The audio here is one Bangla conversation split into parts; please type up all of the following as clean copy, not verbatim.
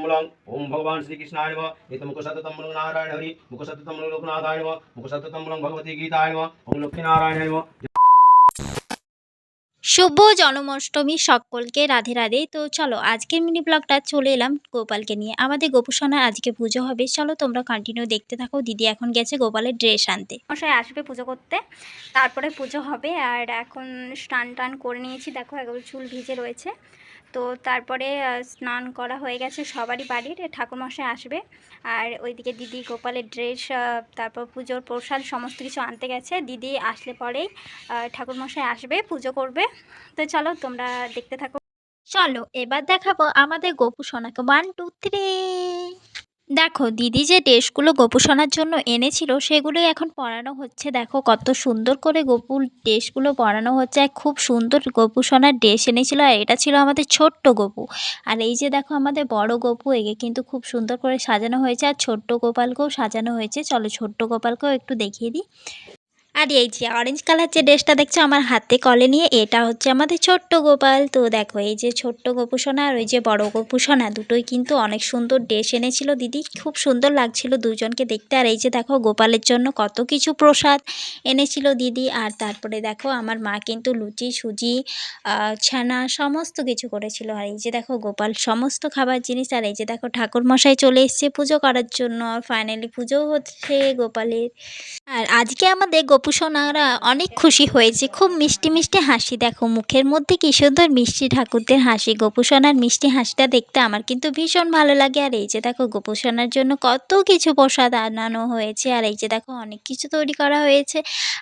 मुखसततमूलं ओम भगवान श्री कृष्णाय नमः एत मुखसततमूलं नारायण हरि मुखसततमूलं लोकनाथाय नमः मुखसततमूलं भगवती गीताय नमः ओम लक्ष्मीनारायणाय नमः। শুভ জন্মাষ্টমী সকলকে রাধে রাধে। তো চলো আজকের মিনি ব্লগটা চলে এলাম গোপালকে নিয়ে। আমাদের গোপুসোনার আজকে পুজো হবে, চলো তোমরা কন্টিনিউ দেখতে থাকো। দিদি এখন গেছে গোপালের ড্রেস আনতে, মশাই আসবে পুজো করতে, তারপরে পুজো হবে। আর এখন স্নান টান করে নিয়েছি, দেখো একবার চুল ভিজে রয়েছে। তো তারপরে স্নান করা হয়ে গেছে সবারই বাড়ির, ঠাকুরমশাই আসবে। আর ওইদিকে দিদি গোপালের ড্রেস, তারপর পুজোর প্রসাদ সমস্ত কিছু আনতে গেছে। দিদি আসলে পরেই ঠাকুরমশাই আসবে, পুজো করবে। তো চলো তোমরা দেখতে থাকো। চলো এবার দেখাবো আমাদের গোপু সোনাকে। 1 2 3। দেখো দিদি যে ড্রেসগুলো গোপুসোনার জন্য এনেছিল সেগুলোই এখন পরানো হচ্ছে। দেখো কত সুন্দর করে গোপুর ড্রেসগুলো পরানো হচ্ছে। আর খুব সুন্দর গোপুসোনার ড্রেস এনেছিল, আর এটা ছিল আমাদের ছোট্ট গপু। আর এই যে দেখো আমাদের বড় গপু, একে কিন্তু খুব সুন্দর করে সাজানো হয়েছে। আর ছোট্ট গোপালকেও সাজানো হয়েছে, চলো ছোট্ট গোপালকেও একটু দেখিয়ে দিই। আর এই যে অরেঞ্জ কালার যে ড্রেসটা দেখছো আমার হাতে কলে নিয়ে, এটা হচ্ছে আমাদের ছোট্ট গোপাল। তো দেখো এই যে ছোট্ট গোপুসোনা আর ওই যে বড় গোপুসোনা দুটোই কিন্তু অনেক সুন্দর ড্রেস এনেছিল দিদি, খুব সুন্দর লাগছিল দুজনকে দেখতে। আর এই যে দেখো গোপালের জন্য কত কিছু প্রসাদ এনেছিল দিদি। আর তারপরে দেখো আমার মা কিন্তু লুচি সুজি ছানা সমস্ত কিছু করেছিল। আর এই যে দেখো গোপাল সমস্ত খাবার জিনিস। আর এই যে দেখো ঠাকুর মশাই চলে এসছে পুজো করার জন্য। আর ফাইনালি পুজো হচ্ছে গোপালের। আর আজকে আমাদের গোপুসোনারা অনেক খুশি হয়েছে, খুব মিষ্টি মিষ্টি হাসি। দেখো মুখের মধ্যে কি সুন্দর মিষ্টি ঠাকুরদের হাসি। গোপুসোনার মিষ্টি হাসিটা দেখতে আমার কিন্তু ভীষণ ভালো লাগে। আর এই যে দেখো গোপুসোনার জন্য কত কিছু প্রসাদ আনানো হয়েছে। আর এই যে দেখো অনেক কিছু তৈরি করা হয়েছে।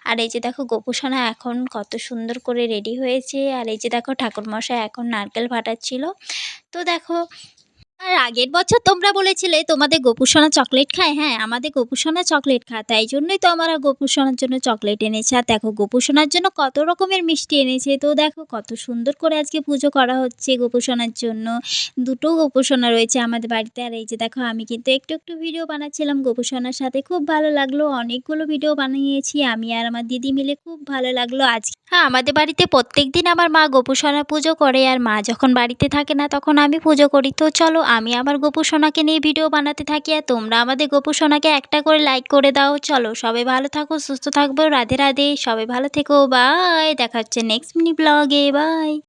আর এই যে দেখো গোপুসোনা এখন কত সুন্দর করে রেডি হয়েছে। আর এই যে দেখো ঠাকুরমশাই এখন নারকেল ফাটাচ্ছিল। তো দেখো, আর আগের বছর তোমরা বলেছিলে তোমাদের গোপুসোনা চকলেট খায়। হ্যাঁ, আমাদের গোপুসোনা চকলেট খায়, তাই জন্যই তো আমরা গোপুসোনার জন্য চকলেট এনেছি। আর দেখো গোপুসোনার জন্য কত রকমের মিষ্টি এনেছে। তো দেখো কত সুন্দর করে আজকে পুজো করা হচ্ছে গোপুসোনার জন্য। দুটো গোপুসোনা রয়েছে আমাদের বাড়িতে। আর এই যে দেখো আমি কিন্তু একটু একটু ভিডিও বানাচ্ছিলাম গোপুসোনার সাথে, খুব ভালো লাগলো। অনেকগুলো ভিডিও বানিয়েছি আমি আর আমার দিদি মিলে, খুব ভালো লাগলো আজ। হ্যাঁ, আমাদের বাড়িতে প্রত্যেক দিন আমার মা গোপুসোনা পুজো করে। আর মা যখন বাড়িতে থাকে না তখন আমি পুজো করি। তো চলো আমি আমার গোপুসোনাকে নিয়ে ভিডিও বানাতে থাকি, আর তোমরা আমাদের গোপুসোনাকে একটা করে লাইক করে দাও। চলো সবাই ভালো থাকো, সুস্থ থাকবো। রাধে রাধে, সবাই ভালো থেকো, বাই। দেখা হচ্ছে নেক্সট মিনি ব্লগে, বাই।